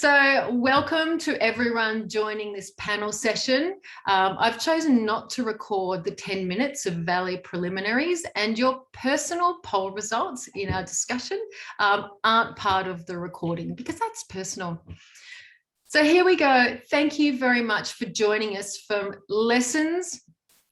So welcome to everyone joining this panel session. I've chosen not to record the 10 minutes of Valli preliminaries, and your personal poll results in our discussion aren't part of the recording because that's personal. So here we go. Thank you very much for joining us from Lessons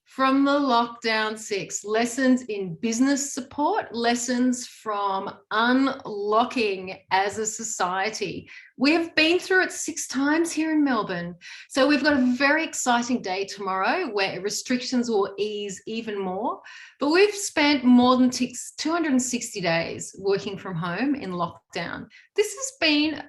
from the Lockdown 6, lessons in business support, lessons from unlocking as a society. We have been through it 6 times here in Melbourne. So we've got a very exciting day tomorrow where restrictions will ease even more. But we've spent more than 260 days working from home in lockdown. This has been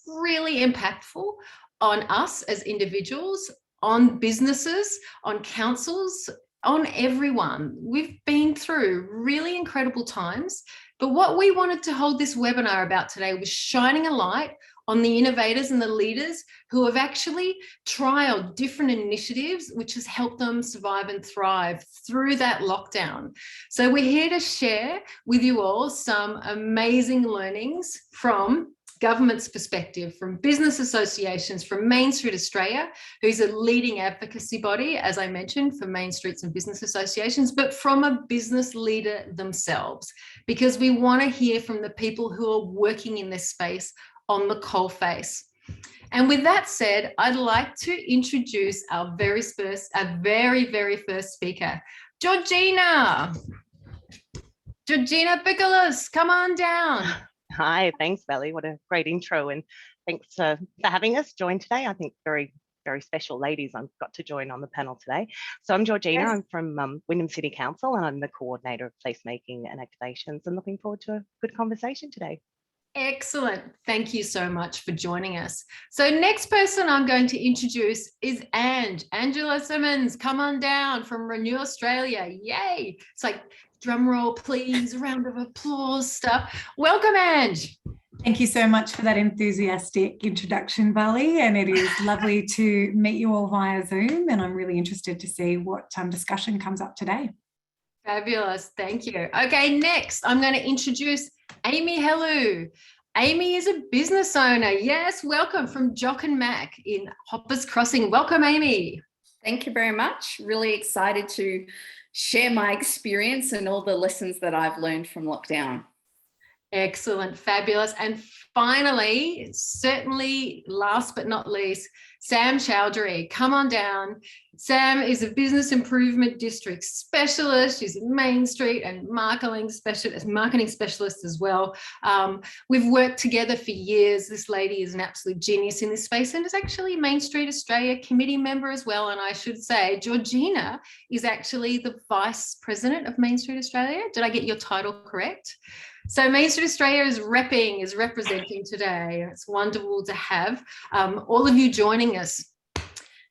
really impactful on us as individuals, on businesses, on councils, on everyone. We've been through really incredible times, but what we wanted to hold this webinar about today was shining a light on the innovators and the leaders who have actually trialed different initiatives which has helped them survive and thrive through that lockdown. So we're here to share with you all some amazing learnings from government's perspective, from business associations, from Mainstreet Australia, who's a leading advocacy body, as I mentioned, for Main Streets and business associations, but from a business leader themselves, because we want to hear from the people who are working in this space on the coalface. And with that said, I'd like to introduce our very first speaker, Georgina. Georgina Pikoulas, come on down. Hi, thanks, Valli. What a great intro, and thanks for having us join today. I think very special ladies I've got to join on the panel today. So I'm Georgina. Yes. I'm from Wyndham City Council, and I'm the coordinator of placemaking and activations, and looking forward to a good conversation today. Excellent. Thank you so much for joining us. So next person I'm going to introduce is Angela Simmons. Come on down from Renew Australia. Yay. It's like drum roll, please, round of applause stuff. Welcome, Ange. Thank you so much for that enthusiastic introduction, Valli, and it is lovely to meet you all via Zoom, and I'm really interested to see what discussion comes up today. Fabulous. Thank you. Okay, next I'm going to introduce Aimee Helu. Aimee is a business owner. Yes, welcome from Jock and Mack in Hoppers Crossing. Welcome, Aimee. Thank you very much. Really excited to share my experience and all the lessons that I've learned from lockdown. Excellent, fabulous. And finally, certainly last but not least, Sam Choudhury. Come on down. Sam is a business improvement district specialist. She's a Mainstreet and marketing specialist as well. We've worked together for years. This lady is an absolute genius in this space and is actually Mainstreet Australia committee member as well. And I should say, Georgina is actually the vice president of Mainstreet Australia. Did I get your title correct? So Mainstreet Australia is representing today, and it's wonderful to have all of you joining us.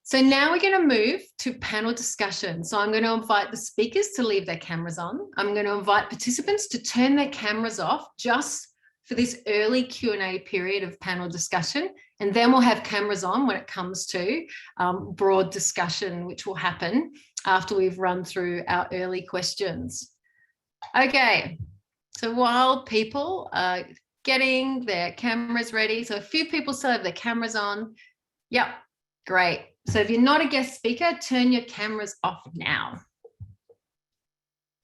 So now we're going to move to panel discussion. So I'm going to invite the speakers to leave their cameras on. I'm going to invite participants to turn their cameras off just for this early Q&A period of panel discussion, and then we'll have cameras on when it comes to broad discussion, which will happen after we've run through our early questions. Okay. So while people are getting their cameras ready, so a few people still have their cameras on. Yep, great. So if you're not a guest speaker, turn your cameras off now.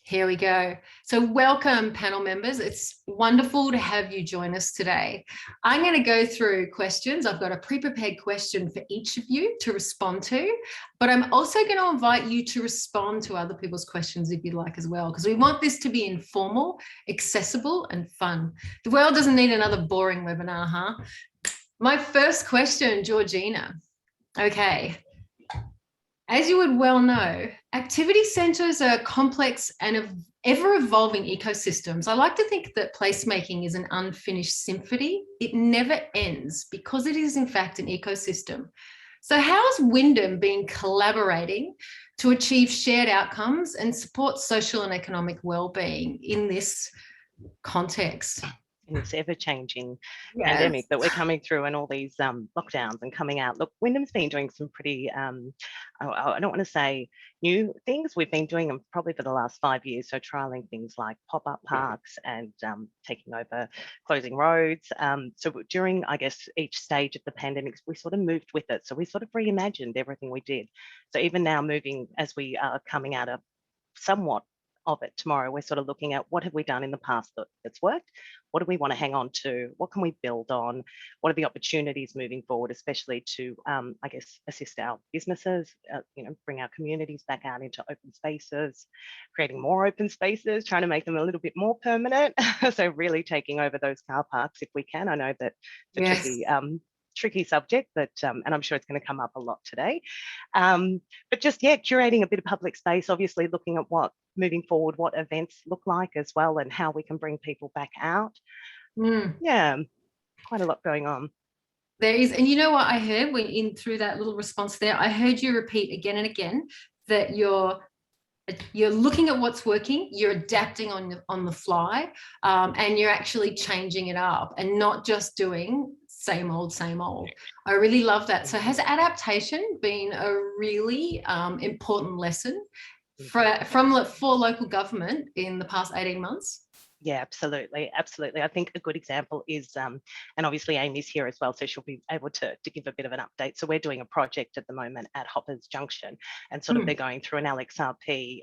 Here we go. So welcome, panel members. It's wonderful to have you join us today. I'm going to go through questions. I've got a pre-prepared question for each of you to respond to, but I'm also going to invite you to respond to other people's questions if you'd like as well, because we want this to be informal, accessible, and fun. The world doesn't need another boring webinar, huh? My first question, Georgina. Okay. As you would well know, activity centres are complex and ever-evolving ecosystems. I like to think that placemaking is an unfinished symphony. It never ends because it is, in fact, an ecosystem. So how has Wyndham been collaborating to achieve shared outcomes and support social and economic well-being in this context? in this ever-changing pandemic that we're coming through, and all these lockdowns and coming out. Look, Wyndham's been doing some pretty, I don't want to say new things. We've been doing them probably for the last 5 years. So trialing things like pop-up parks and taking over closing roads. So during, I guess, each stage of the pandemic, we sort of moved with it. So we sort of reimagined everything we did. So even now, moving as we are coming out of somewhat of it tomorrow, we're sort of looking at what have we done in the past that's worked, what do we want to hang on to, what can we build on, what are the opportunities moving forward, especially to I guess assist our businesses, bring our communities back out into open spaces, creating more open spaces, trying to make them a little bit more permanent. So really taking over those car parks if we can. I know that it's a tricky subject, but and I'm sure it's going to come up a lot today, but just curating a bit of public space, obviously looking at what moving forward, what events look like as well, and how we can bring people back out. Quite a lot going on. There is. And you know what I heard through that little response there, I heard you repeat again and again that you're looking at what's working, you're adapting on the fly, and you're actually changing it up and not just doing same old. I really love that. So has adaptation been a really important lesson for local government in the past 18 months? Yeah, absolutely. I think a good example is, and obviously Aimee's here as well, so she'll be able to give a bit of an update. So we're doing a project at the moment at Hoppers Junction, and sort of they're going through an LXRP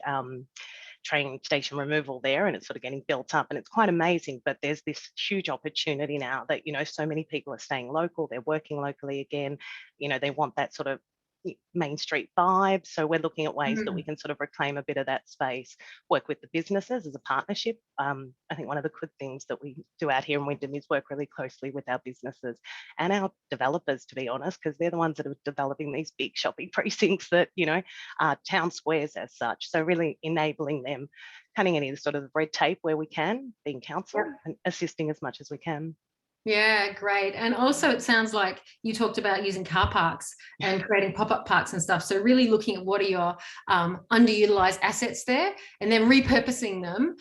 train station removal there, and it's sort of getting built up, and it's quite amazing. But there's this huge opportunity now that, so many people are staying local, they're working locally again, they want that sort of Mainstreet vibe. So we're looking at ways that we can sort of reclaim a bit of that space, work with the businesses as a partnership. I think one of the good things that we do out here in Wyndham is work really closely with our businesses and our developers, to be honest, because they're the ones that are developing these big shopping precincts that, are town squares as such. So really enabling them, cutting any sort of red tape where we can, being council and assisting as much as we can. Yeah, great. And also it sounds like you talked about using car parks and creating pop-up parks and stuff. So really looking at what are your underutilized assets there, and then repurposing them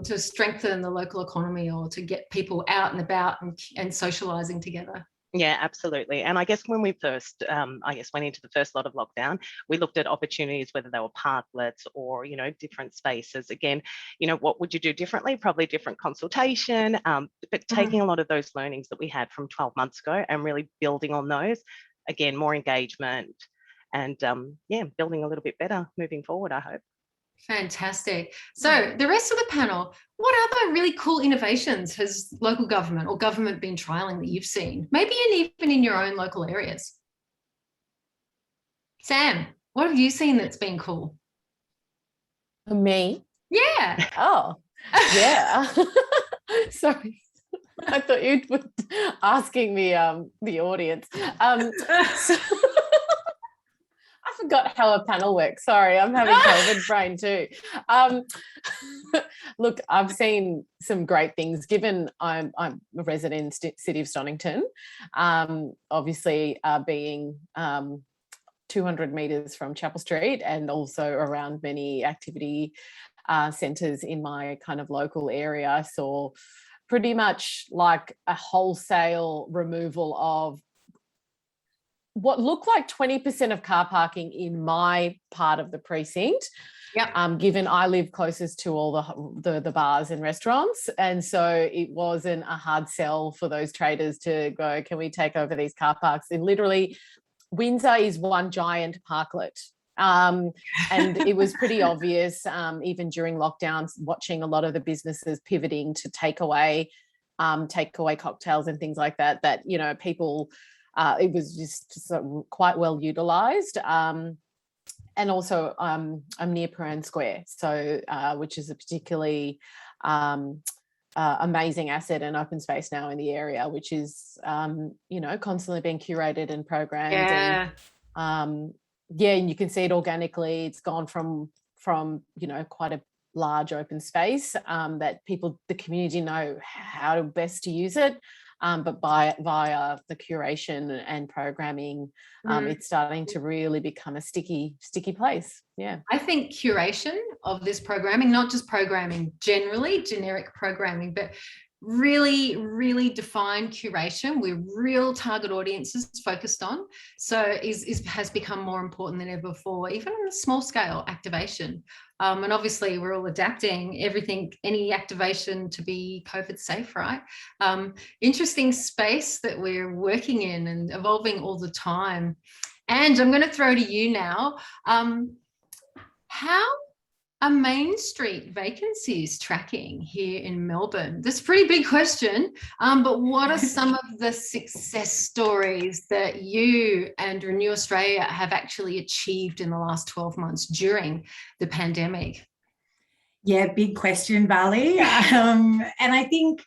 to strengthen the local economy or to get people out and about and socializing together. Yeah, absolutely. And I guess when we first, went into the first lot of lockdown, we looked at opportunities, whether they were parklets or, different spaces. Again, what would you do differently? Probably different consultation, but taking a lot of those learnings that we had from 12 months ago and really building on those. Again, more engagement and, building a little bit better moving forward, I hope. Fantastic. So the rest of the panel, what other really cool innovations has local government or government been trialling that you've seen? Maybe even in your own local areas. Sam, what have you seen that's been cool? Me? Yeah. Oh, yeah. Sorry. I thought you were asking me the audience. I forgot how a panel works. Sorry, I'm having COVID brain too. Look, I've seen some great things, given I'm a resident in the city of Stonington, obviously being 200 metres from Chapel Street and also around many activity centres in my kind of local area. I saw pretty much like a wholesale removal of what looked like 20% of car parking in my part of the precinct. Given I live closest to all the bars and restaurants, and so it wasn't a hard sell for those traders to go, can we take over these car parks? And literally Windsor is one giant parklet. And it was pretty obvious, even during lockdowns, watching a lot of the businesses pivoting to takeaway cocktails and things like that, people, it was just quite well utilised. And also I'm near Peran Square, so which is a particularly amazing asset and open space now in the area, which is, constantly being curated and programmed. And and you can see it organically. It's gone from quite a large open space that the community know how best to use it. But via the curation and programming, it's starting to really become a sticky place. Yeah, I think curation of this programming, not just programming generally, generic programming, but really, really defined curation with real target audiences focused on. So has become more important than ever before, even in small scale activation. And obviously we're all adapting everything, any activation to be COVID safe, right? Interesting space that we're working in and evolving all the time. And I'm going to throw to you now. How are Mainstreet vacancies tracking here in Melbourne? That's a pretty big question, but what are some of the success stories that you and Renew Australia have actually achieved in the last 12 months during the pandemic? Yeah, big question, Valli. And I think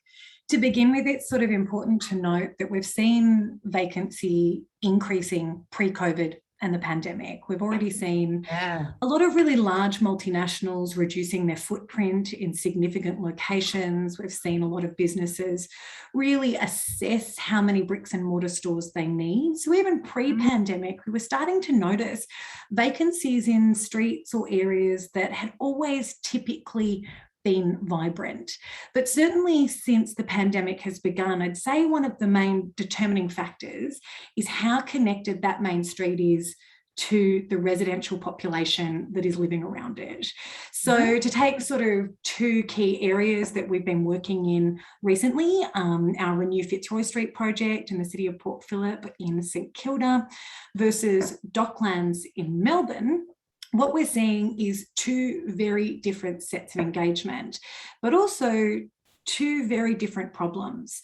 to begin with, it's sort of important to note that we've seen vacancy increasing pre-COVID and the pandemic. We've already seen a lot of really large multinationals reducing their footprint in significant locations. We've seen a lot of businesses really assess how many bricks and mortar stores they need. So even pre-pandemic, we were starting to notice vacancies in streets or areas that had always typically been vibrant. But certainly since the pandemic has begun, I'd say one of the main determining factors is how connected that main street is to the residential population that is living around it. So to take sort of two key areas that we've been working in recently, our Renew Fitzroy Street project in the city of Port Phillip in St Kilda versus Docklands in Melbourne, what we're seeing is two very different sets of engagement, but also two very different problems.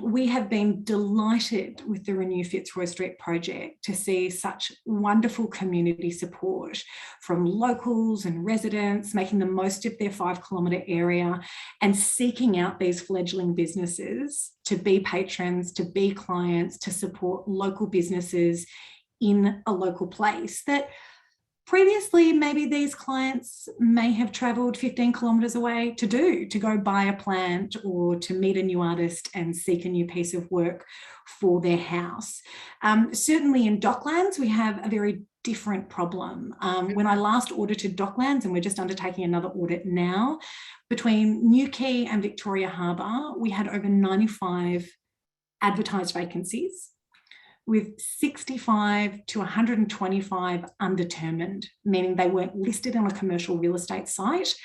We have been delighted with the Renew Fitzroy Street project to see such wonderful community support from locals and residents making the most of their 5 kilometre area and seeking out these fledgling businesses to be patrons, to be clients, to support local businesses in a local place that previously, maybe these clients may have travelled 15 kilometres away to go buy a plant or to meet a new artist and seek a new piece of work for their house. Certainly in Docklands, we have a very different problem. When I last audited Docklands, and we're just undertaking another audit now, between Newquay and Victoria Harbour, we had over 95 advertised vacancies, with 65 to 125 undetermined, meaning they weren't listed on a commercial real estate site,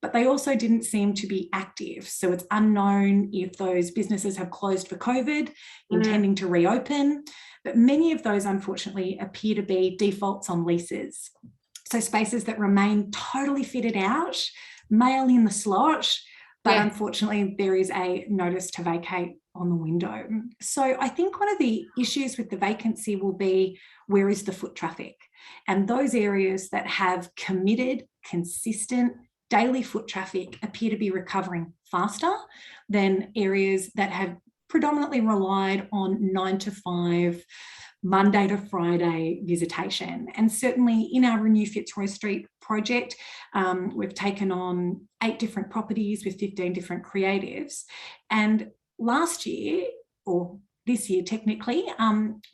but they also didn't seem to be active. So it's unknown if those businesses have closed for COVID, intending to reopen, but many of those unfortunately appear to be defaults on leases. So spaces that remain totally fitted out, mail in the slot, but unfortunately there is a notice to vacate on the window. So I think one of the issues with the vacancy will be, where is the foot traffic? And those areas that have committed, consistent, daily foot traffic appear to be recovering faster than areas that have predominantly relied on 9 to 5, Monday to Friday visitation. And certainly in our Renew Fitzroy Street project, we've taken on 8 different properties with 15 different creatives. And last year, or this year technically,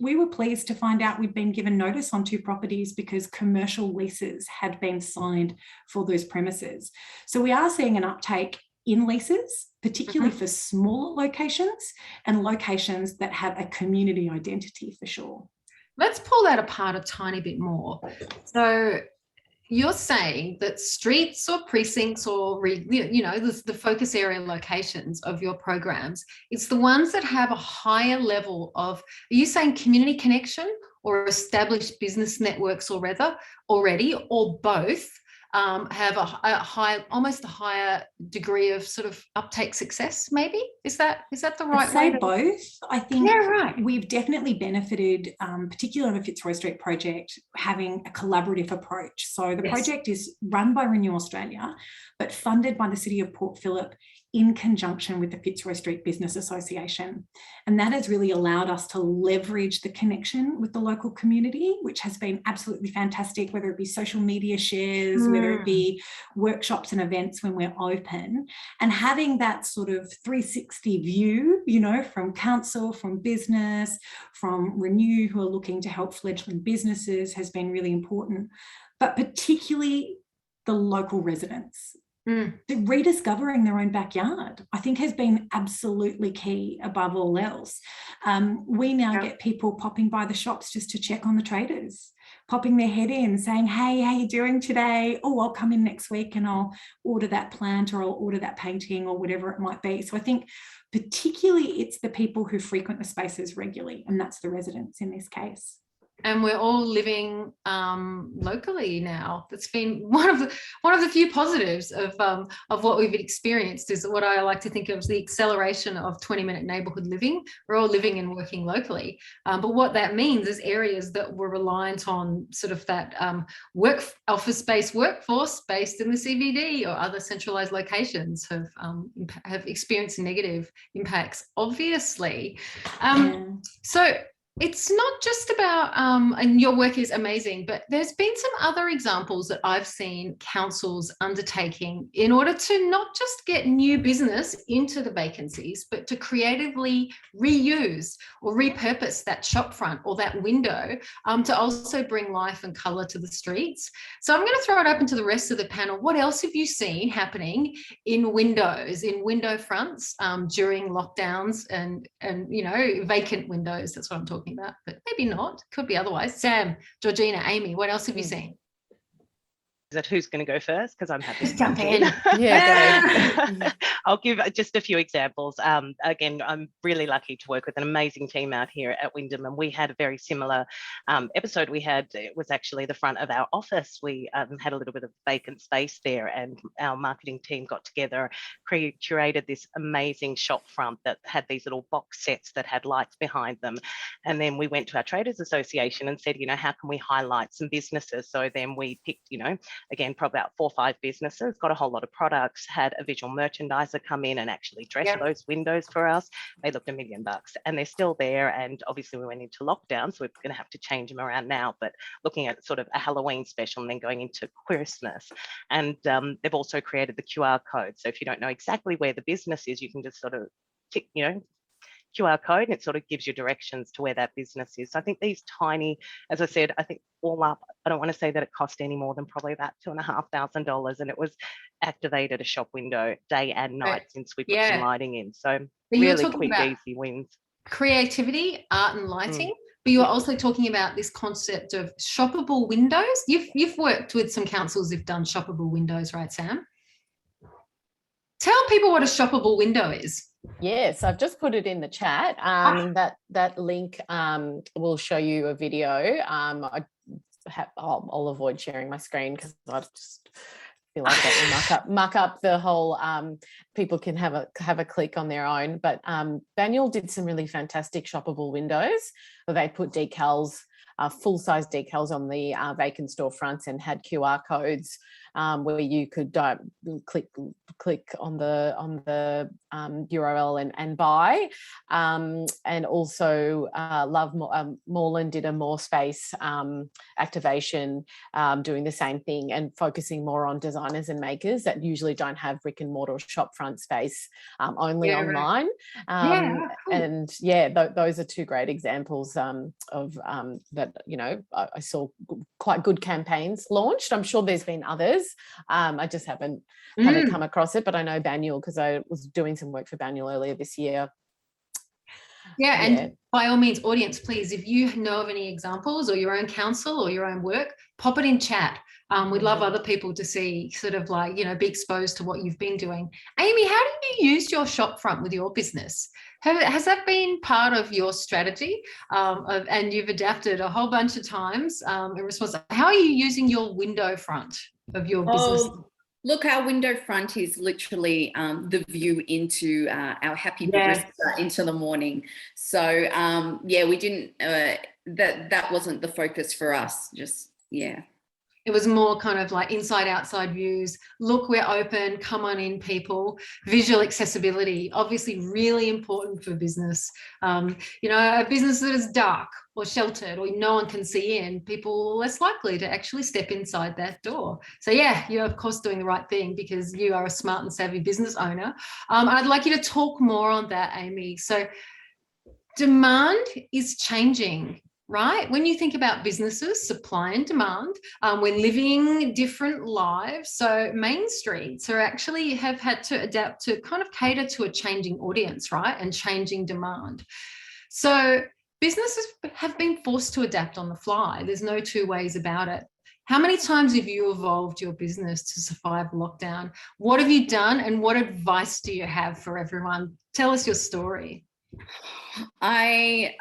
we were pleased to find out we'd been given notice on 2 properties because commercial leases had been signed for those premises. So we are seeing an uptake in leases, particularly for smaller locations and locations that have a community identity for sure. Let's pull that apart a tiny bit more. So you're saying that streets or precincts or, the focus area locations of your programs, it's the ones that have a higher level of, are you saying community connection or established business networks already, or both? Have almost a higher degree of sort of uptake success, maybe? Is that the right way? I'd say both. I think we've definitely benefited, particularly on the Fitzroy Street project, having a collaborative approach. So the project is run by Renew Australia, but funded by the City of Port Phillip in conjunction with the Fitzroy Street Business Association. And that has really allowed us to leverage the connection with the local community, which has been absolutely fantastic, whether it be social media shares, whether it be workshops and events when we're open, and having that sort of 360 view, from council, from business, from Renew, who are looking to help fledgling businesses, has been really important, but particularly the local residents. Rediscovering their own backyard, I think, has been absolutely key above all else. We now get people popping by the shops just to check on the traders, popping their head in, saying, hey, how you doing today? Oh, I'll come in next week and I'll order that plant, or I'll order that painting, or whatever it might be. So I think particularly it's the people who frequent the spaces regularly, and that's the residents in this case. And we're all living locally now. That's been one of the few positives of what we've experienced, is what I like to think of as the acceleration of 20-minute neighbourhood living. We're all living and working locally, but what that means is areas that were reliant on sort of that office-based workforce based in the CBD or other centralised locations have experienced negative impacts, obviously. So it's not just about, and your work is amazing, but there's been some other examples that I've seen councils undertaking in order to not just get new business into the vacancies, but to creatively reuse or repurpose that shop front or that window to also bring life and colour to the streets. So I'm going to throw it open to the rest of the panel. What else have you seen happening in windows, in window fronts during lockdowns and vacant windows? That's what I'm talking about, but maybe not, could be otherwise. Sam, Georgina, Aimee, what else have you seen? Is that who's going to go first? Because I'm happy to jump in. Yeah, I'll give just a few examples. Again, I'm really lucky to work with an amazing team out here at Wyndham, and we had a very similar episode. It was actually the front of our office. We had a little bit of vacant space there, and our marketing team got together, curated this amazing shop front that had these little box sets that had lights behind them. And then we went to our Traders Association and said, how can we highlight some businesses? So then we picked, again, probably about 4 or 5 businesses, got a whole lot of products, had a visual merchandiser come in and actually dress those windows for us. They looked $1 million, and they're still there. And obviously we went into lockdown, so we're going to have to change them around now, but looking at sort of a Halloween special and then going into Christmas. And they've also created the QR code. So if you don't know exactly where the business is, you can just sort of tick, QR code, and it sort of gives you directions to where that business is. So I think these tiny, as I said, I think all up, I don't want to say that it cost any more than probably about $2,500, and it was activated a shop window day and night since we put some lighting in. So really quick, easy wins. Creativity, art and lighting. But you were also talking about this concept of shoppable windows. You've worked with some councils who've done shoppable windows, right, Sam? Tell people what a shoppable window is. Yes, I've just put it in the chat. That link will show you a video. I'll avoid sharing my screen because I just feel like that will muck up the whole. People can have a click on their own. But Daniel did some really fantastic shoppable windows where they put decals, full-size decals on the vacant storefronts, and had QR codes where you could click on the URL and buy. And also Moreland did a more space activation doing the same thing and focusing more on designers and makers that usually don't have brick and mortar shop front space, only online. Cool. And those are 2 great examples of that, I saw quite good campaigns launched. I'm sure there's been others. I just haven't come across it, but I know Baniel because I was doing some work for Baniel earlier this year. And by all means, audience, please, if you know of any examples or your own council or your own work, pop it in chat. We'd love other people to see, sort of like, be exposed to what you've been doing. Aimee, how do you use your shop front with your business? Has that been part of your strategy? And you've adapted a whole bunch of times in response. How are you using your window front of your business? Look, our window front is literally the view into our happy barista into the morning. So we didn't. That wasn't the focus for us. It was more kind of like inside outside views. Look, we're open, come on in, people. Visual accessibility, obviously really important for business. A business that is dark or sheltered or no one can see in, people are less likely to actually step inside that door. So you're of course doing the right thing because you are a smart and savvy business owner. I'd like you to talk more on that, Aimee. So demand is changing right? When you think about businesses, supply and demand, we're living different lives. So Mainstreets are actually have had to adapt to kind of cater to a changing audience, right? And changing demand. So businesses have been forced to adapt on the fly. There's no two ways about it. How many times have you evolved your business to survive lockdown? What have you done, and what advice do you have for everyone? Tell us your story. I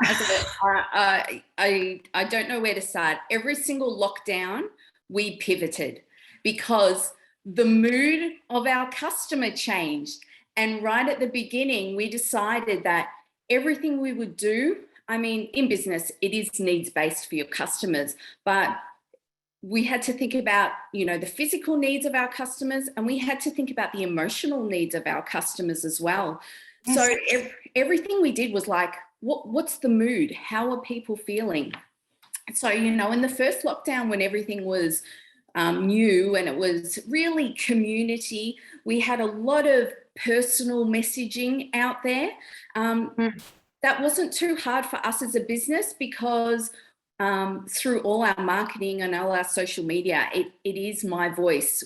don't know where to start. Every single lockdown, we pivoted because the mood of our customer changed. And right at the beginning, we decided that everything we would do, I mean, in business, it is needs-based for your customers, but we had to think about, the physical needs of our customers, and we had to think about the emotional needs of our customers as well. Yes. So everything we did was like, what's the mood? How are people feeling? So, in the first lockdown, when everything was new and it was really community, we had a lot of personal messaging out there. That wasn't too hard for us as a business because through all our marketing and all our social media, it is my voice.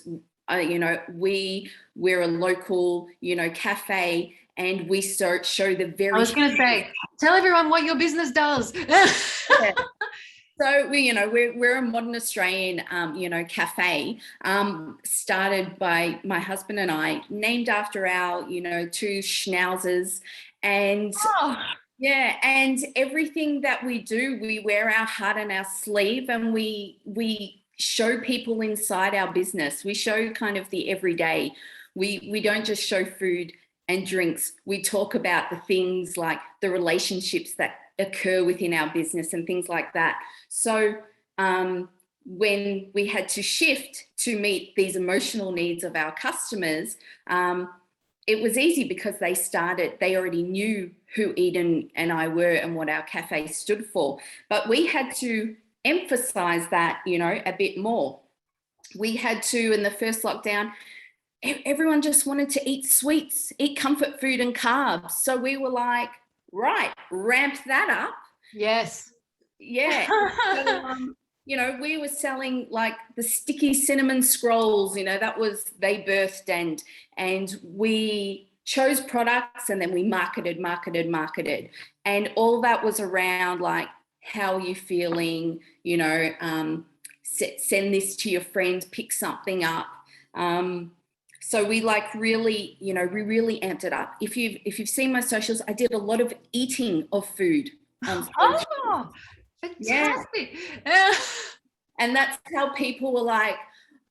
We're a local, cafe, and we show the very. I was going to say, tell everyone what your business does. Yeah. So we're a modern Australian, cafe, started by my husband and I, named after our, two schnauzers, and. Oh. Yeah, and everything that we do, we wear our heart on our sleeve, and we show people inside our business. We show kind of the everyday. We don't just show food and drinks. We talk about the things like the relationships that occur within our business and things like that. So when we had to shift to meet these emotional needs of our customers, it was easy because they already knew who Eden and I were and what our cafe stood for. But we had to emphasize that, a bit more. We had to, in the first lockdown, everyone just wanted to eat sweets, eat comfort food and carbs. So we were like, right, ramp that up. Yes. Yeah. So, we were selling like the sticky cinnamon scrolls, they birthed, and we chose products, and then we marketed. And all that was around like, how are you feeling? Send this to your friends, pick something up. So we really, we really amped it up. If you've seen my socials, I did a lot of eating of food. Oh, fantastic. Yeah. And that's how people were like,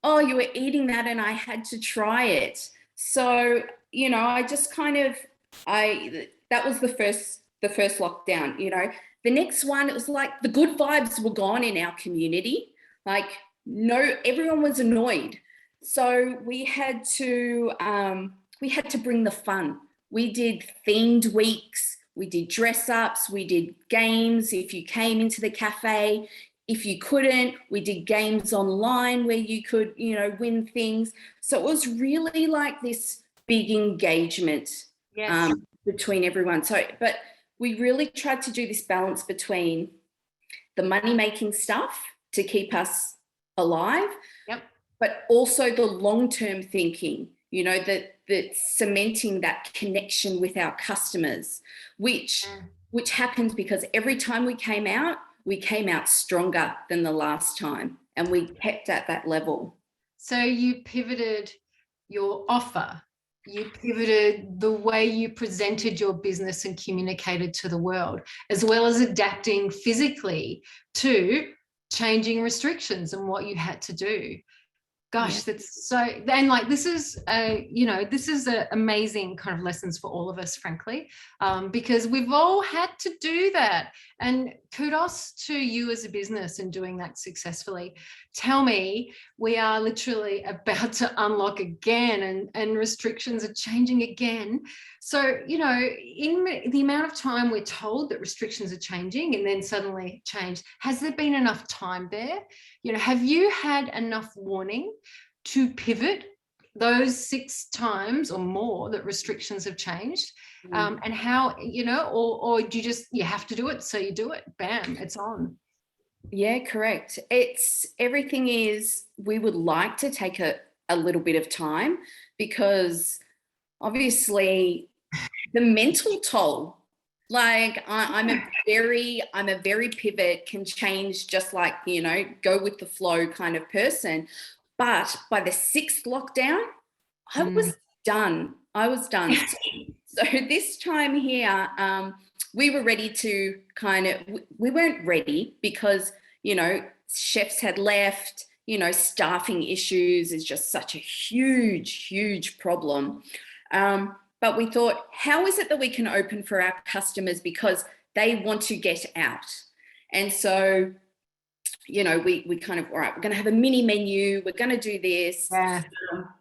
oh, you were eating that and I had to try it. So, I just that was the first lockdown, The next one, it was like the good vibes were gone in our community. Like, no, everyone was annoyed. So we had to bring the fun. We did themed weeks. We did dress ups. We did games. If you came into the cafe, if you couldn't, we did games online where you could, win things. So it was really like this big engagement. Yes. Between everyone. So, but we really tried to do this balance between the money-making stuff to keep us alive. Yep. But also the long-term thinking, that cementing that connection with our customers, which happens because every time we came out stronger than the last time, and we kept at that level. So you pivoted your offer, you pivoted the way you presented your business and communicated to the world, as well as adapting physically to changing restrictions and what you had to do. Gosh, that's so, and like, this is amazing kind of lessons for all of us, frankly, because we've all had to do that. And kudos to you as a business in doing that successfully. Tell me, we are literally about to unlock again, and restrictions are changing again. So, in the amount of time we're told that restrictions are changing and then suddenly change, has there been enough time there? Have you had enough warning to pivot those 6 times or more that restrictions have changed? And how, or do you have to do it, so you do it, bam, it's on. Yeah, correct. Everything is, we would like to take a little bit of time, because obviously the mental toll, like I'm a very pivot, can change, just like, go with the flow kind of person. But by the 6th lockdown, I was done. So this time here, we were ready to we weren't ready because, chefs had left, staffing issues is just such a huge problem. But we thought, how is it that we can open for our customers, because they want to get out? And so, we kind of, all right, we're going to have a mini menu, we're going to do this. Yeah.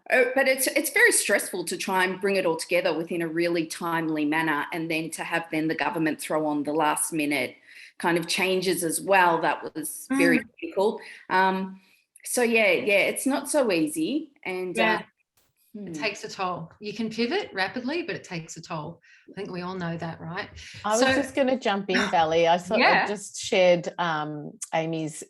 But it's very stressful to try and bring it all together within a really timely manner, and then to have the government throw on the last minute kind of changes as well. That was very critical. So it's not so easy, and it takes a toll. You can pivot rapidly, but it takes a toll. I think we all know that, right? I was just going to jump in, Valli. I just shared Aimee's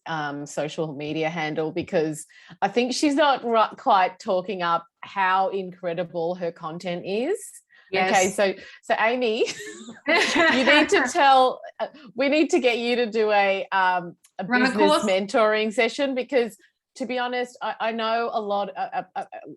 social media handle, because I think she's not quite talking up how incredible her content is. Yes. Okay, so Aimee, you need to tell. We need to get you to do a business mentoring session, because, to be honest, I know a lot.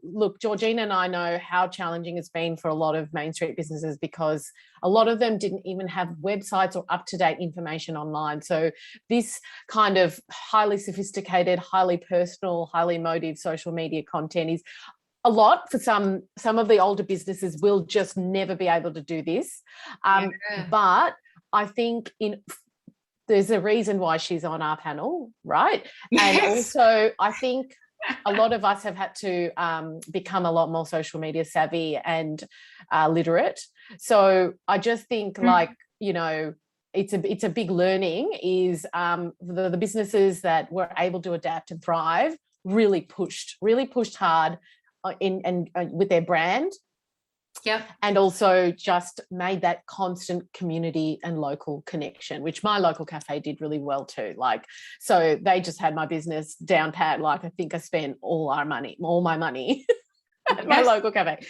Look, Georgina and I know how challenging it's been for a lot of Main Street businesses, because a lot of them didn't even have websites or up-to-date information online. So this kind of highly sophisticated, highly personal, highly emotive social media content is a lot for some of the older businesses. Will just never be able to do this. But I think there's a reason why she's on our panel, right? Yes. And also, I think a lot of us have had to become a lot more social media savvy and literate. So I just think, it's a big learning. Is the businesses that were able to adapt and thrive really pushed hard with their brand. Yeah. And also just made that constant community and local connection, which my local cafe did really well too. So they just had my business down pat. I think I spent all my money at my local cafe.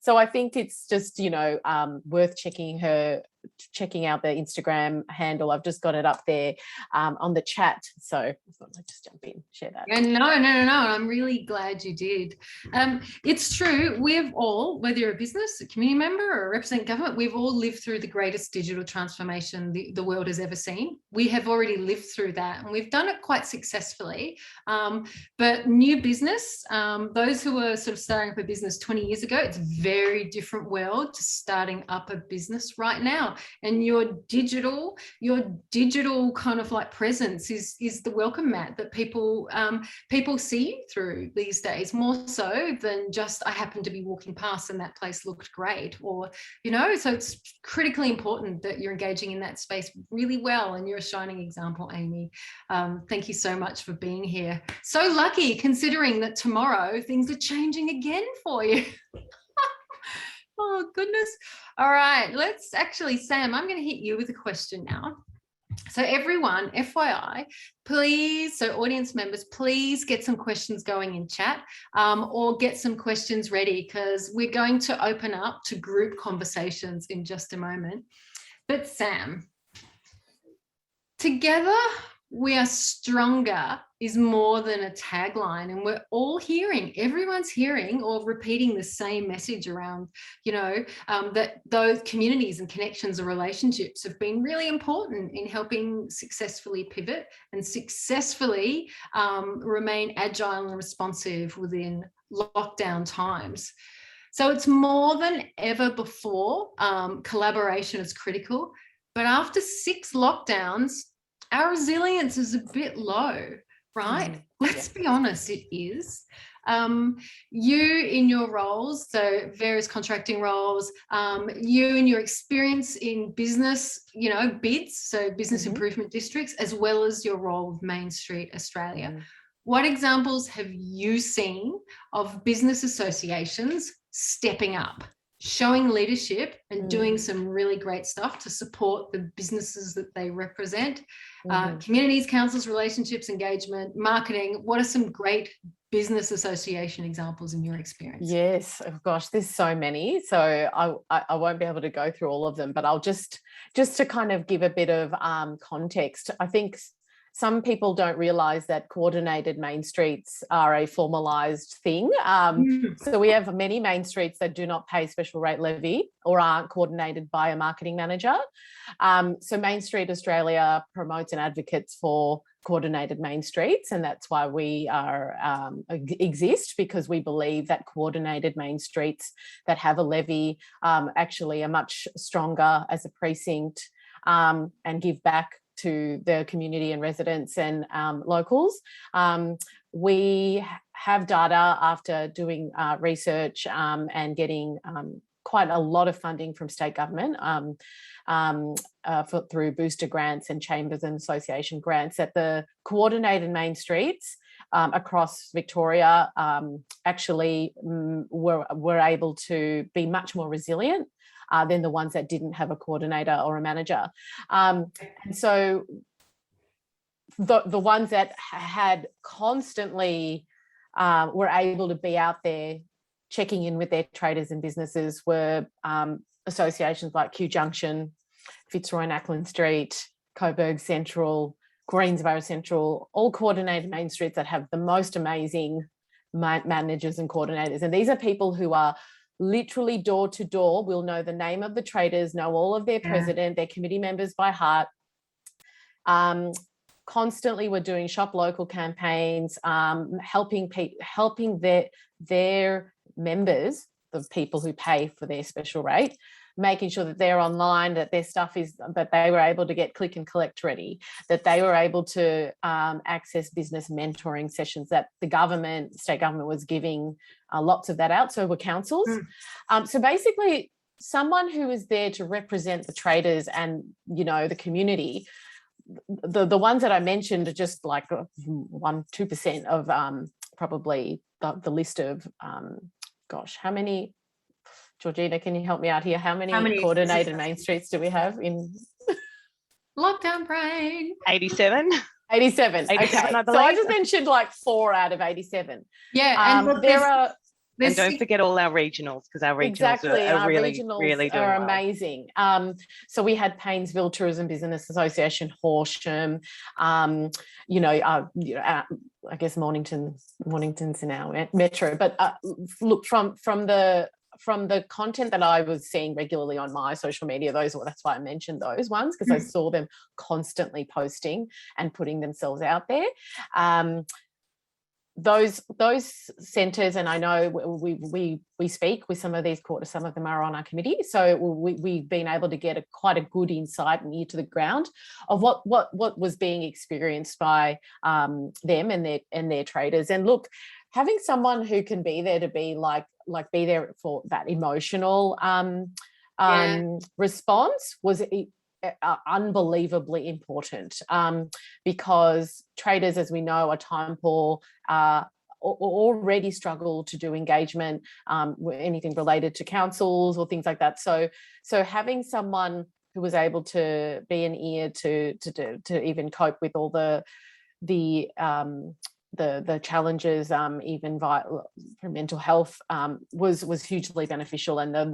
So I think it's just, worth checking out the Instagram handle. I've just got it up there on the chat. So I thought I'd just jump in, share that. Yeah, no. I'm really glad you did. It's true. We've all, whether you're a business, a community member, or represent government, we've all lived through the greatest digital transformation the world has ever seen. We have already lived through that, and we've done it quite successfully. But new business, those who were sort of starting up a business 20 years ago, it's a very different world to starting up a business right now. And your digital kind of presence is the welcome mat that people see you through these days, more so than just, I happened to be walking past and that place looked great, or so it's critically important that you're engaging in that space really well, and you're a shining example, Aimee. Thank you so much for being here. So lucky, considering that tomorrow things are changing again for you. Oh, goodness. All right, let's actually, Sam, I'm going to hit you with a question now. So everyone, FYI, please, so audience members, please get some questions going in chat, or get some questions ready, because we're going to open up to group conversations in just a moment. But Sam, together we are stronger is more than a tagline, and we're all everyone's hearing or repeating the same message around, that those communities and connections and relationships have been really important in helping successfully pivot and successfully remain agile and responsive within lockdown times. So it's more than ever before, collaboration is critical, but after 6 lockdowns, our resilience is a bit low, right? Let's be honest, it is. You in your roles, so various contracting roles, you and your experience in business, bids, so business improvement districts, as well as your role with Main Street Australia. What examples have you seen of business associations stepping up showing leadership and doing some really great stuff to support the businesses that they represent. Communities, councils, relationships, engagement, marketing. What are some great business association examples in your experience? Yes, oh gosh, there's so many. So I won't be able to go through all of them, but I'll just to kind of give a bit of context. I think some people don't realise that coordinated main streets are a formalised thing. So we have many main streets that do not pay special rate levy or aren't coordinated by a marketing manager. So Mainstreet Australia promotes and advocates for coordinated main streets, and that's why we are exist, because we believe that coordinated main streets that have a levy actually are much stronger as a precinct and give back to the community and residents and locals. We have data after doing research and getting quite a lot of funding from state government through booster grants and chambers and association grants, that the coordinated main streets across Victoria actually were able to be much more resilient than the ones that didn't have a coordinator or a manager. And so the ones that had constantly were able to be out there checking in with their traders and businesses were associations like Kew Junction, Fitzroy and Ackland Street, Coburg Central, Greensborough Central, all coordinated main streets that have the most amazing managers and coordinators. And these are people who are literally door to door, will know the name of the traders, know all of their president, their committee members by heart. Constantly we're doing shop local campaigns, helping their members, the people who pay for their special rate, making sure that they're online, that their stuff is, that they were able to get click and collect ready, that they were able to access business mentoring sessions, that the government, state government was giving lots of that out. So were councils. So basically someone who is there to represent the traders and, you know, the community. The ones that I mentioned are just like 1-2% of probably the list of, gosh, how many, Georgina, can you help me out here? How many coordinated main streets do we have in? Lockdown brain. 87. 87. 87, okay. I believe. So I just mentioned like 4 out of 87. Yeah, and there are. And don't forget all our regionals, because our regionals are really doing amazing. So we had Paynesville Tourism Business Association, Horsham, you know, I guess Mornington's in our metro. But look, from the content that I was seeing regularly on my social media, that's why I mentioned those ones, because I saw them constantly posting and putting themselves out there. Those centres, and I know we speak with some of these quarters, some of them are on our committee, so we've been able to get quite a good insight and ear to the ground of what was being experienced by them and their traders. And look, having someone who can be there to be be there for that emotional response was unbelievably important, because traders, as we know, are time poor, already struggle to do engagement, anything related to councils or things like that. So having someone who was able to be an ear to even cope with all the challenges, even for mental health, was hugely beneficial. And then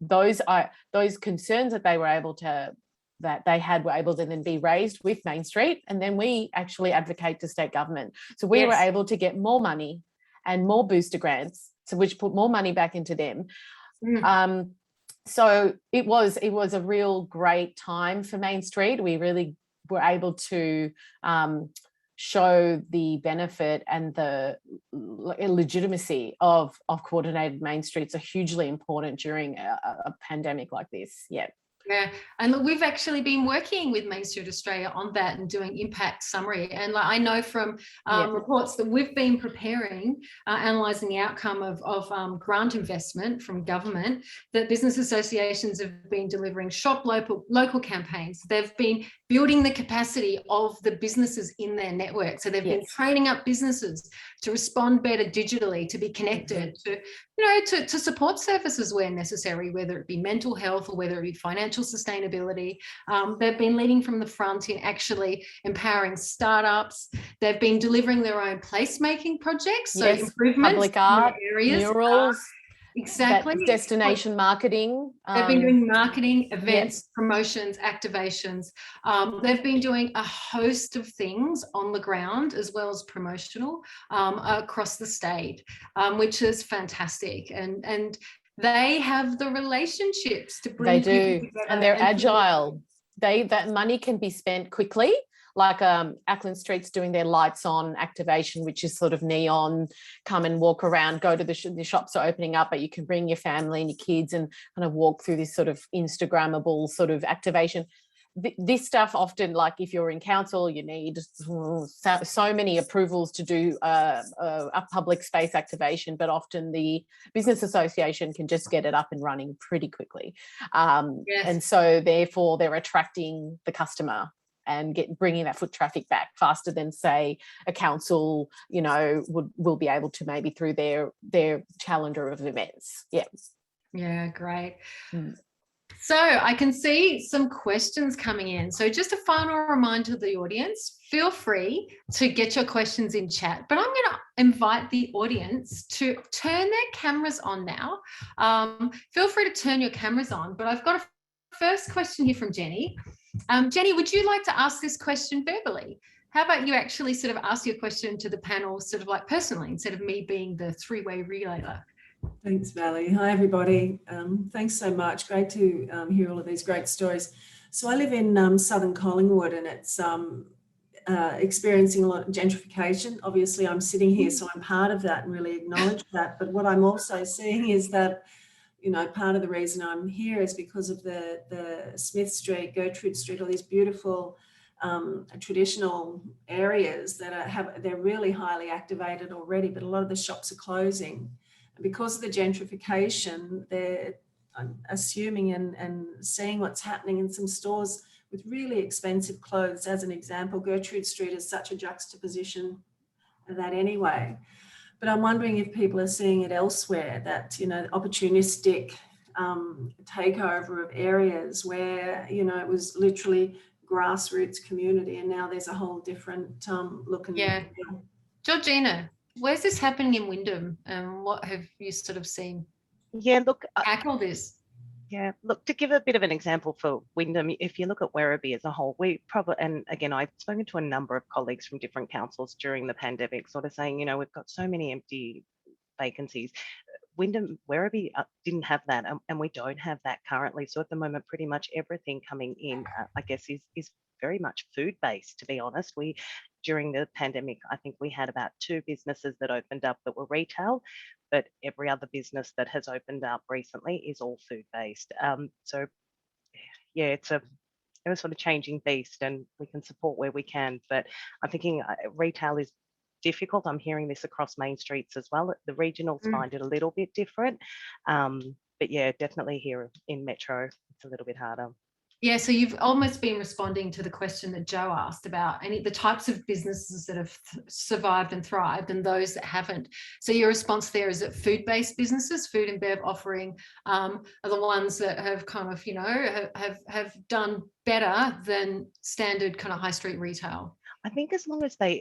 those concerns that they were able to were able to then be raised with Mainstreet, and then we actually advocate to state government. So we were able to get more money and more booster grants, so which put more money back into them. So it was a real great time for Mainstreet. We really were able to show the benefit and the legitimacy of coordinated main streets are hugely important during a pandemic like this. Yeah, and look, we've actually been working with Mainstreet Australia on that and doing impact summary. And I know from reports that we've been preparing, analysing the outcome of grant investment from government, that business associations have been delivering shop local campaigns. They've been building the capacity of the businesses in their network. So they've been training up businesses to respond better digitally, to be connected, to to support services where necessary, whether it be mental health or whether it be financial sustainability. They've been leading from the front in actually empowering startups. They've been delivering their own placemaking projects, so improvements public art, in areas, murals, exactly, destination marketing. They've been doing marketing, events, promotions, activations. They've been doing a host of things on the ground as well as promotional across the state, which is fantastic. And they have the relationships to bring people together. And they're agile. That money can be spent quickly. Like Ackland Street's doing their lights on activation, which is sort of neon, come and walk around, go to the shops are opening up, but you can bring your family and your kids and kind of walk through this sort of Instagrammable sort of activation. This stuff often, like if you're in council, you need so many approvals to do a public space activation, but often the business association can just get it up and running pretty quickly. And so therefore they're attracting the customer and bringing that foot traffic back faster than, say, a council, will be able to maybe through their calendar of events. Yeah, great. So I can see some questions coming in. So just a final reminder to the audience, feel free to get your questions in chat, but I'm going to invite the audience to turn their cameras on now. Feel free to turn your cameras on, but I've got a first question here from Jenny. Jenny, would you like to ask this question verbally? How about you actually sort of ask your question to the panel sort of like personally instead of me being the three-way relayer? Thanks, Valli. Hi, everybody. Thanks so much. Great to hear all of these great stories. So I live in southern Collingwood, and it's experiencing a lot of gentrification. Obviously, I'm sitting here, so I'm part of that and really acknowledge that. But what I'm also seeing is that part of the reason I'm here is because of the Smith Street, Gertrude Street, all these beautiful traditional areas that they're really highly activated already, but a lot of the shops are closing. And because of the gentrification, they're assuming and seeing what's happening in some stores with really expensive clothes. As an example, Gertrude Street is such a juxtaposition of that anyway. But I'm wondering if people are seeing it elsewhere, that, opportunistic takeover of areas where, it was literally grassroots community, and now there's a whole different look and feel. Georgina, where's this happening in Wyndham? What have you sort of seen? Yeah, look, tackle this. Yeah, look, to give a bit of an example for Wyndham, if you look at Werribee as a whole, we probably, and again, I've spoken to a number of colleagues from different councils during the pandemic, sort of saying, we've got so many empty vacancies. Wyndham, Werribee didn't have that, and we don't have that currently. So at the moment, pretty much everything coming in, I guess, is very much food-based, to be honest. During the pandemic, I think we had about 2 businesses that opened up that were retail, but every other business that has opened up recently is all food-based. So yeah, it's a sort of changing beast, and we can support where we can, but I'm thinking retail is difficult. I'm hearing this across main streets as well. The regionals find it a little bit different, but yeah, definitely here in Metro, it's a little bit harder. Yeah, so you've almost been responding to the question that Joe asked about the types of businesses that have survived and thrived and those that haven't. So your response there is that food-based businesses, food and bev offering, are the ones that have kind of, have done better than standard kind of high street retail. I think as long as they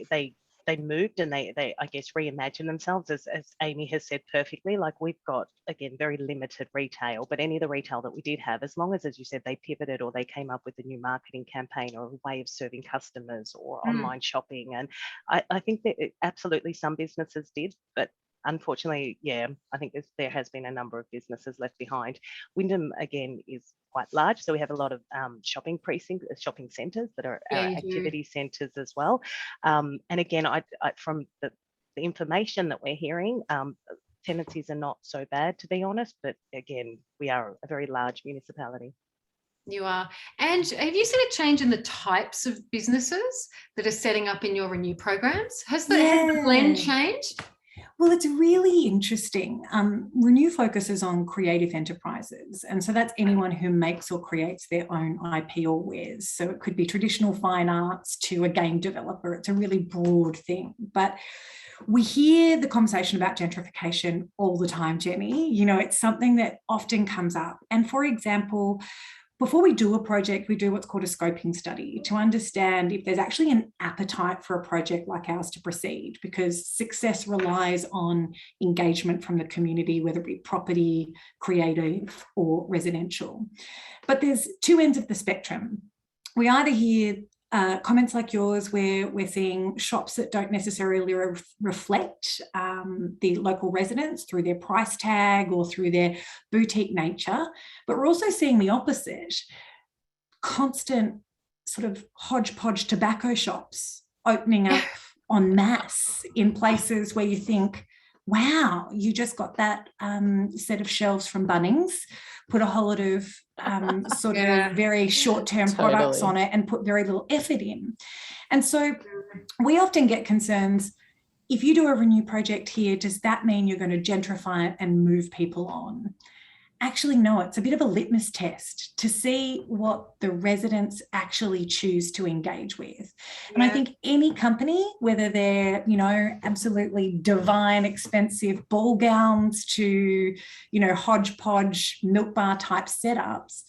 moved and they I guess reimagined themselves, as Aimee has said perfectly, like we've got, again, very limited retail, but any of the retail that we did have, as long as you said, they pivoted or they came up with a new marketing campaign or a way of serving customers or online shopping. And I think that absolutely some businesses did, but unfortunately, yeah, I think there has been a number of businesses left behind. Wyndham, again, is quite large, so we have a lot of shopping precincts, shopping centres that are activity centres as well. And again, I from the information that we're hearing, tenancies are not so bad, to be honest, but again, we are a very large municipality. You are. And have you seen a change in the types of businesses that are setting up in your Renew programs? Has the blend changed? Well, it's really interesting. Renew focuses on creative enterprises. And so that's anyone who makes or creates their own IP or wares. So it could be traditional fine arts to a game developer. It's a really broad thing. But we hear the conversation about gentrification all the time, Jenny. You know, it's something that often comes up. And for example, before we do a project, we do what's called a scoping study to understand if there's actually an appetite for a project like ours to proceed, because success relies on engagement from the community, whether it be property, creative, or residential. But there's two ends of the spectrum. We either hear comments like yours where we're seeing shops that don't necessarily reflect the local residents through their price tag or through their boutique nature, but we're also seeing the opposite. Constant sort of hodgepodge tobacco shops opening up en masse in places where you think, wow, you just got that set of shelves from Bunnings, put a whole lot of sort of very short-term products on it and put very little effort in. And so we often get concerns, if you do a renew project here, does that mean you're going to gentrify it and move people on? Actually, no, it's a bit of a litmus test to see what the residents actually choose to engage with. And I think any company, whether they're, you know, absolutely divine, expensive ball gowns to, you know, hodgepodge milk bar type setups,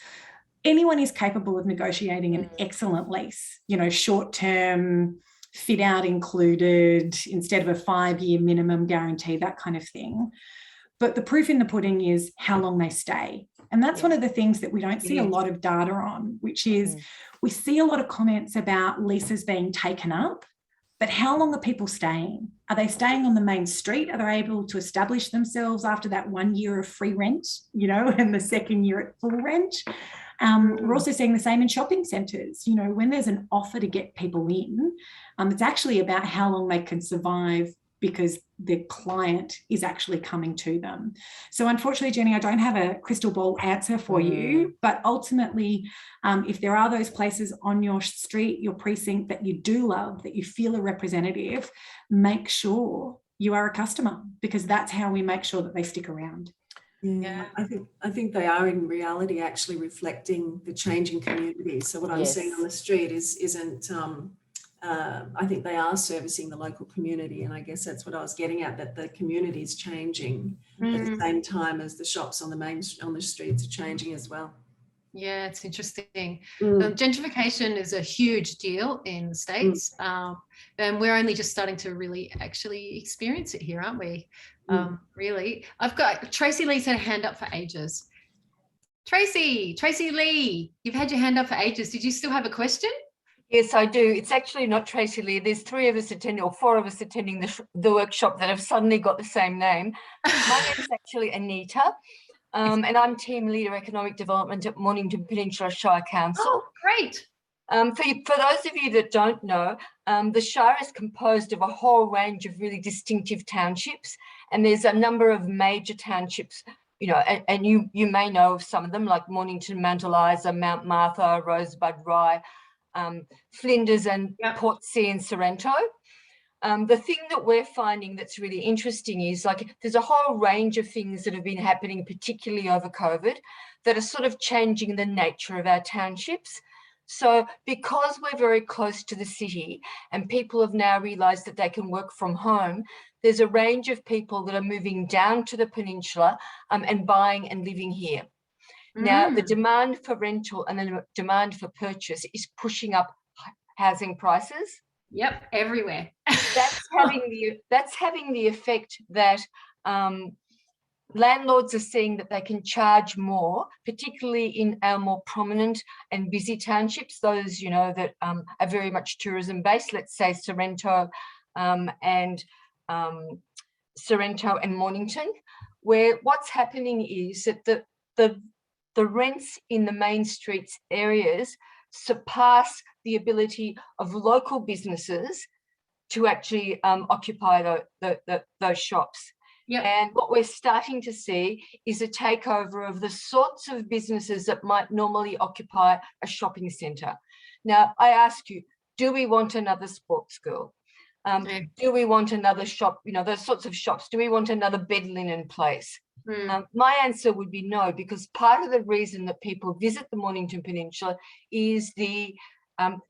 anyone is capable of negotiating an excellent lease, you know, short-term, fit out included, instead of a 5-year minimum guarantee, that kind of thing. But the proof in the pudding is how long they stay. And that's one of the things that we don't see a lot of data on, which is we see a lot of comments about leases being taken up, but how long are people staying? Are they staying on the main street? Are they able to establish themselves after that 1 year of free rent, you know, and the second year at full rent? We're also seeing the same in shopping centres. You know, when there's an offer to get people in, it's actually about how long they can survive because the client is actually coming to them. So unfortunately, Jenny, I don't have a crystal ball answer for you, but ultimately, if there are those places on your street, your precinct that you do love, that you feel a representative, make sure you are a customer, because that's how we make sure that they stick around. Yeah, I think they are in reality actually reflecting the changing community. So what I'm seeing on the street isn't I think they are servicing the local community, and I guess that's what I was getting at, that the community is changing at the same time as the shops on the streets are changing as well. Yeah, it's interesting. Gentrification is a huge deal in the States, and we're only just starting to really actually experience it here, aren't we? Really. I've got Tracy Lee's had a hand up for ages. Tracy Lee, you've had your hand up for ages. Did you still have a question? Yes, I do. It's actually not Tracy Lee. There's 3 of us attending, or 4 of us attending the workshop that have suddenly got the same name. My name is actually Anita, and I'm Team Leader Economic Development at Mornington Peninsula Shire Council. Oh, great. For those of you that don't know, the Shire is composed of a whole range of really distinctive townships, and there's a number of major townships, you know, and you may know of some of them, like Mornington, Mount Eliza, Mount Martha, Rosebud, Rye, Flinders and Portsea and Sorrento. The thing that we're finding that's really interesting is, like, there's a whole range of things that have been happening, particularly over COVID, that are sort of changing the nature of our townships. So because we're very close to the city and people have now realised that they can work from home, there's a range of people that are moving down to the peninsula and buying and living here. Now, the demand for rental and the demand for purchase is pushing up housing prices. Yep, everywhere. That's having the effect that landlords are seeing that they can charge more, particularly in our more prominent and busy townships, those, you know, that are very much tourism based, let's say Sorrento and Mornington, where what's happening is that the rents in the main streets areas surpass the ability of local businesses to actually occupy those shops. Yep. And what we're starting to see is a takeover of the sorts of businesses that might normally occupy a shopping centre. Now, I ask you, do we want another sports school? Do we want another shop, you know, those sorts of shops? Do we want another bed linen place? My answer would be no, because part of the reason that people visit the Mornington Peninsula is the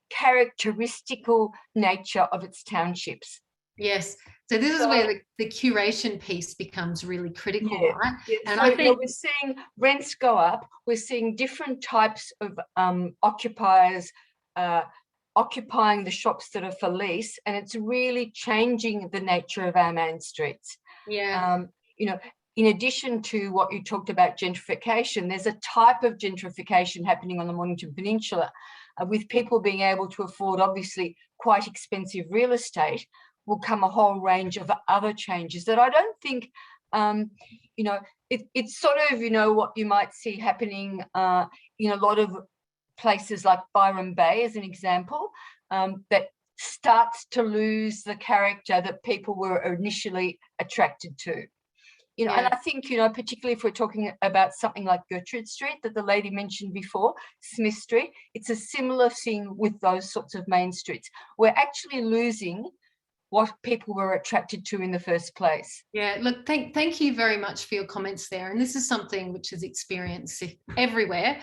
characteristical nature of its townships. Yes, So this is where the curation piece becomes really critical, right? Yeah. And so I think we're seeing rents go up. We're seeing different types of occupiers occupying the shops that are for lease, and it's really changing the nature of our main streets. Yeah. In addition to what you talked about, gentrification, there's a type of gentrification happening on the Mornington Peninsula, with people being able to afford obviously quite expensive real estate. Will come a whole range of other changes that I don't think, it's sort of, what you might see happening in a lot of places like Byron Bay, as an example, that starts to lose the character that people were initially attracted to. And I think, particularly if we're talking about something like Gertrude Street that the lady mentioned before, Smith Street, it's a similar thing with those sorts of main streets. We're actually losing what people were attracted to in the first place. Yeah, look, thank you very much for your comments there. And this is something which is experienced everywhere.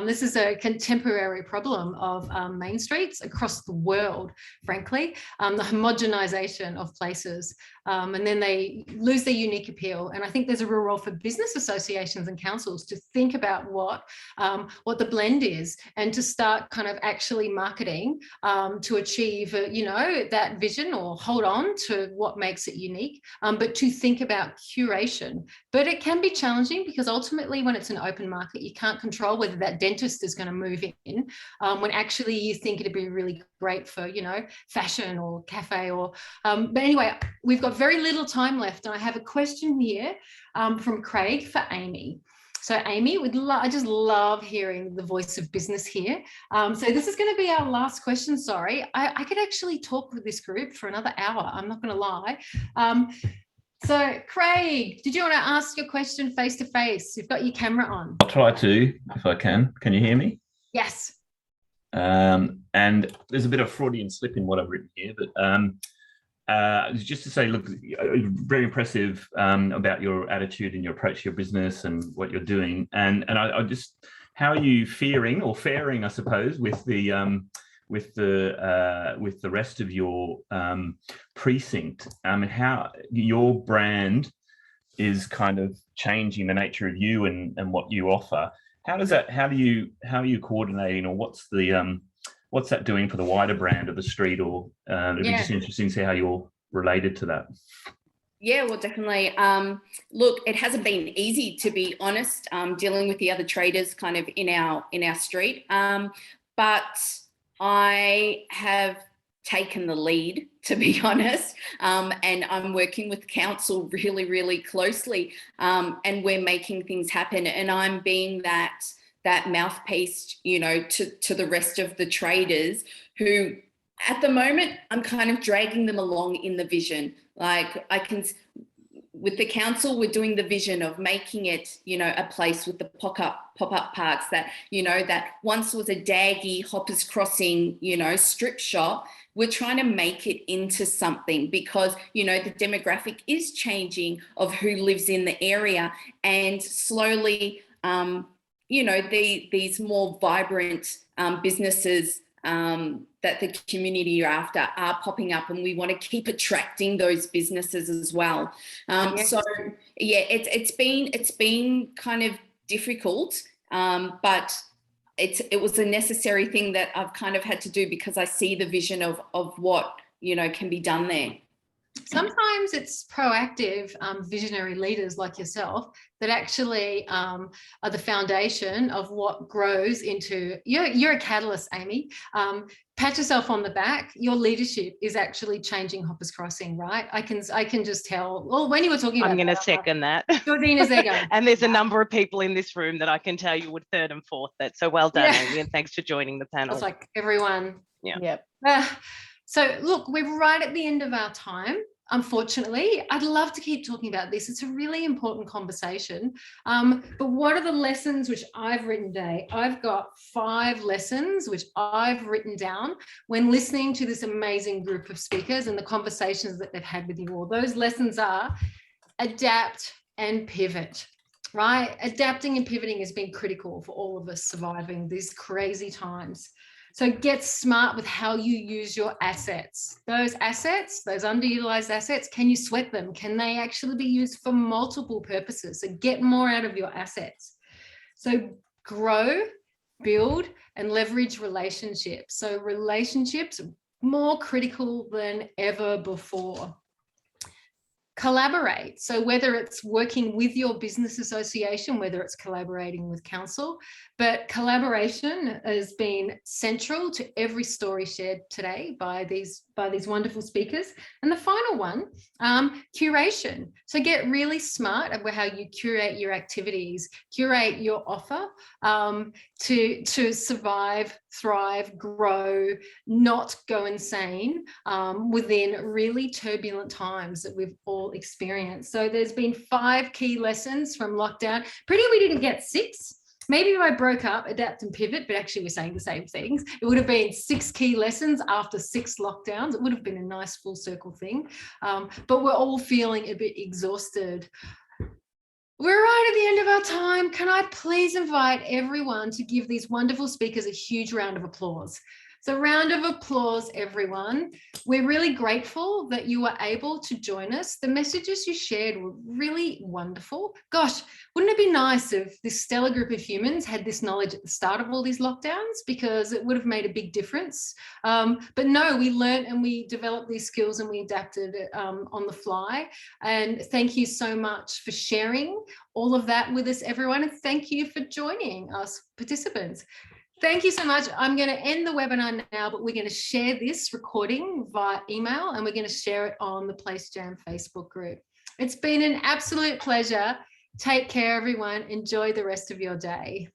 This is a contemporary problem of main streets across the world, frankly, the homogenization of places. And then they lose their unique appeal. And I think there's a real role for business associations and councils to think about what the blend is, and to start kind of actually marketing to achieve, that vision, or hold on to what makes it unique, but to think about curation. But it can be challenging, because ultimately when it's an open market, you can't control whether that dentist is going to move in when actually you think it'd be really great for, fashion or cafe or, but anyway, we've got very little time left. And I have a question here from Craig for Aimee. So Aimee, I just love hearing the voice of business here. So this is going to be our last question. Sorry, I could actually talk with this group for another hour. I'm not going to lie. So Craig, did you want to ask your question face to face? You've got your camera on. I'll try to, if I can. Can you hear me? Yes. And there's a bit of Freudian slip in what I've written here, but just to say, look, very impressive about your attitude and your approach to your business and what you're doing. And I just, how are you faring, I suppose, with the rest of your precinct? How your brand is kind of changing the nature of you and what you offer. How are you coordinating, or what's that doing for the wider brand of the street? Or it'd be just interesting to see how you're related to that. Yeah, well, definitely. Look, it hasn't been easy, to be honest, dealing with the other traders kind of in our street. But I have taken the lead, to be honest, and I'm working with council really, really closely, and we're making things happen. And I'm being that mouthpiece, to the rest of the traders who, at the moment, I'm kind of dragging them along in the vision. Like, with the council, we're doing the vision of making it, a place with the pop-up parks that, that once was a daggy Hoppers Crossing, strip shop. We're trying to make it into something, because, the demographic is changing of who lives in the area, and slowly, these more vibrant businesses that the community are after are popping up, and we want to keep attracting those businesses as well. So yeah, it's been kind of difficult, but it was a necessary thing that I've kind of had to do, because I see the vision of what can be done there. Sometimes it's proactive visionary leaders like yourself that actually are the foundation of what grows into, you're a catalyst, Aimee. Pat yourself on the back. Your leadership is actually changing Hoppers Crossing, right? I can just tell. Well, when you were talking about, I'm going to second that. Georgina's there going. And there's a number of people in this room that I can tell you would third and fourth that. So well done, Aimee, and thanks for joining the panel. It's like everyone. Yeah. Yep. So look, we're right at the end of our time. Unfortunately, I'd love to keep talking about this. It's a really important conversation. But what are the lessons which I've written today? I've got 5 lessons which I've written down when listening to this amazing group of speakers and the conversations that they've had with you all. Those lessons are adapt and pivot, right? Adapting and pivoting has been critical for all of us surviving these crazy times. So get smart with how you use your assets. Those assets, those underutilized assets, can you sweat them? Can they actually be used for multiple purposes? So get more out of your assets. So grow, build, and leverage relationships. So relationships more critical than ever before. Collaborate. So whether it's working with your business association, whether it's collaborating with council, but collaboration has been central to every story shared today by these wonderful speakers. And the final one, curation. So get really smart about how you curate your activities, curate your offer to survive, thrive, grow, not go insane within really turbulent times that we've all experienced. So there's been 5 key lessons from lockdown. Pretty we didn't get 6. Maybe if I broke up, adapt and pivot, but actually we're saying the same things. It would have been 6 key lessons after 6 lockdowns. It would have been a nice full circle thing. But we're all feeling a bit exhausted. We're right at the end of our time. Can I please invite everyone to give these wonderful speakers a huge round of applause? So round of applause, everyone. We're really grateful that you were able to join us. The messages you shared were really wonderful. Gosh, wouldn't it be nice if this stellar group of humans had this knowledge at the start of all these lockdowns, because it would have made a big difference. But no, we learned and we developed these skills and we adapted on the fly. And thank you so much for sharing all of that with us, everyone. And thank you for joining us, participants. Thank you so much. I'm going to end the webinar now, but we're going to share this recording via email and we're going to share it on the Place Jam Facebook group. It's been an absolute pleasure. Take care, everyone. Enjoy the rest of your day.